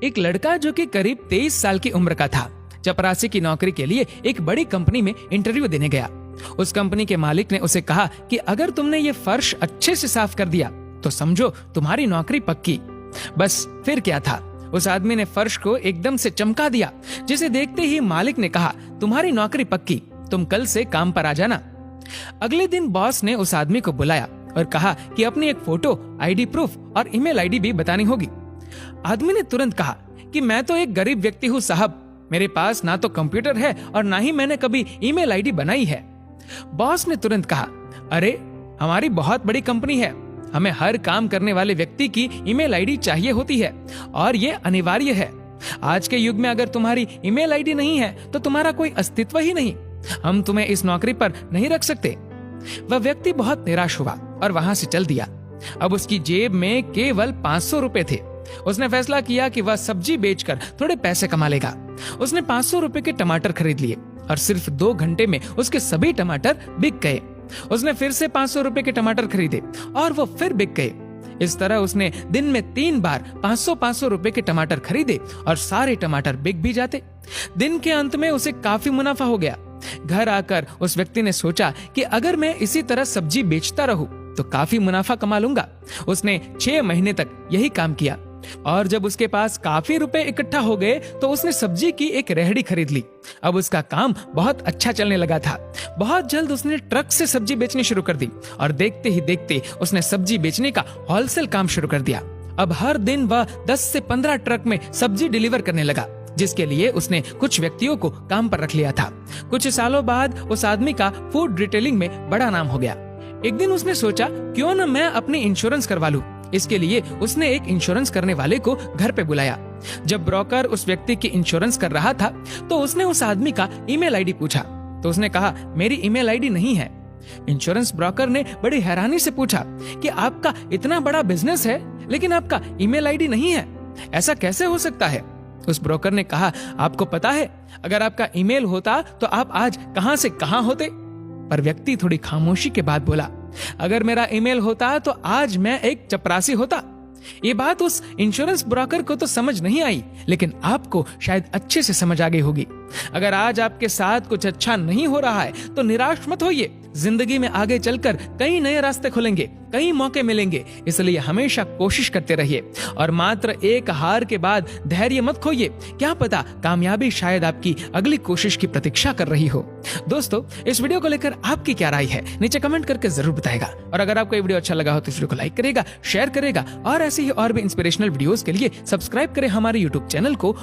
एक लड़का जो कि करीब 23 साल की उम्र का था, चपरासी की नौकरी के लिए एक बड़ी कंपनी में इंटरव्यू देने गया। उस कंपनी के मालिक ने उसे कहा कि अगर तुमने ये फर्श अच्छे से साफ कर दिया तो समझो तुम्हारी नौकरी पक्की। बस फिर क्या था, उस आदमी ने फर्श को एकदम से चमका दिया, जिसे देखते ही मालिक ने कहा, तुम्हारी नौकरी पक्की, तुम कल से काम पर आ जाना। अगले दिन बॉस ने उस आदमी को बुलाया और कहा कि अपनी एक फोटो, आईडी प्रूफ और ईमेल आईडी भी बतानी होगी। आदमी ने तुरंत कहा कि मैं तो एक गरीब व्यक्ति हूँ साहब, मेरे पास ना तो कंप्यूटर है और ना ही मैंने कभी ईमेल आईडी बनाई है। बॉस ने तुरंत कहा, अरे हमारी बहुत बड़ी कंपनी है, हमें हर काम करने वाले व्यक्ति की ईमेल आईडी चाहिए होती है और ये अनिवार्य है। आज के युग में अगर तुम्हारी ईमेल आईडी नहीं है तो तुम्हारा कोई अस्तित्व ही नहीं, हम तुम्हें इस नौकरी पर नहीं रख सकते। वह व्यक्ति बहुत निराश हुआ और वहां से चल दिया। अब उसकी जेब में केवल 500 रुपए थे। उसने फैसला किया कि वह सब्जी बेचकर थोड़े पैसे कमा लेगा। उसने 500 रुपए के टमाटर खरीद लिए और सिर्फ 2 घंटे में उसके सभी टमाटर बिक गए। उसने फिर से 500 रुपए के टमाटर खरीदे और वो फिर बिक गए। इस तरह उसने दिन में 3 बार 500-500 रुपए के टमाटर खरीदे और सारे टमाटर बिक भी जाते। दिन के अंत में उसे काफी मुनाफा हो गया। घर आकर उस व्यक्ति ने सोचा कि अगर मैं इसी तरह सब्जी बेचता रहूं तो काफी मुनाफा कमा लूंगा। उसने 6 महीने तक यही काम किया और जब उसके पास काफी रुपए इकट्ठा हो गए तो उसने सब्जी की एक रेहड़ी खरीद ली। अब उसका काम बहुत अच्छा चलने लगा था। बहुत जल्द उसने ट्रक से सब्जी बेचनी शुरू कर दी और देखते ही देखते उसने सब्जी बेचने का होलसेल काम शुरू कर दिया। अब हर दिन वह 10 से 15 ट्रक में सब्जी डिलीवर करने लगा, जिसके लिए उसने कुछ व्यक्तियों को काम पर रख लिया था। कुछ सालों बाद उस आदमी का फूड रिटेलिंग में बड़ा नाम हो गया। एक दिन उसने सोचा, क्यों न मैं अपनी इंश्योरेंस करवा लूं। इसके लिए उसने एक इंश्योरेंस करने वाले को घर पे बुलाया। जब ब्रोकर उस व्यक्ति की इंश्योरेंस कर रहा था तो उसने उस आदमी का ईमेल आईडी पूछा तो उसने कहा, मेरी ईमेल आईडी नहीं है। इंश्योरेंस ब्रोकर ने बड़ी हैरानी से पूछा कि आपका इतना बड़ा बिजनेस है लेकिन आपका ईमेल आईडी नहीं है, ऐसा कैसे हो सकता है? उस ब्रोकर ने कहा, आपको पता है अगर आपका ईमेल होता तो आप आज कहां से कहां होते? पर व्यक्ति थोड़ी खामोशी के बाद बोला, अगर मेरा ईमेल होता तो आज मैं एक चपरासी होता। ये बात उस इंश्योरेंस ब्रोकर को तो समझ नहीं आई, लेकिन आपको शायद अच्छे से समझ आ गई होगी। अगर आज आपके साथ कुछ अच्छा नहीं हो रहा है तो निराश मत होइए। जिंदगी में आगे चलकर कई नए रास्ते खुलेंगे, कई मौके मिलेंगे, इसलिए हमेशा कोशिश करते रहिए और मात्र एक हार के बाद धैर्य मत खोइए। क्या पता कामयाबी शायद आपकी अगली कोशिश की प्रतीक्षा कर रही हो। दोस्तों, इस वीडियो को लेकर आपकी क्या राय है नीचे कमेंट करके जरूर बताएगा और अगर आपको ये वीडियो अच्छा लगा हो तो इस वीडियो को लाइक करेगा, शेयर करेगा और ऐसे ही और भी इंस्पिरेशनल वीडियोस के लिए सब्सक्राइब करें हमारे यूट्यूब चैनल को।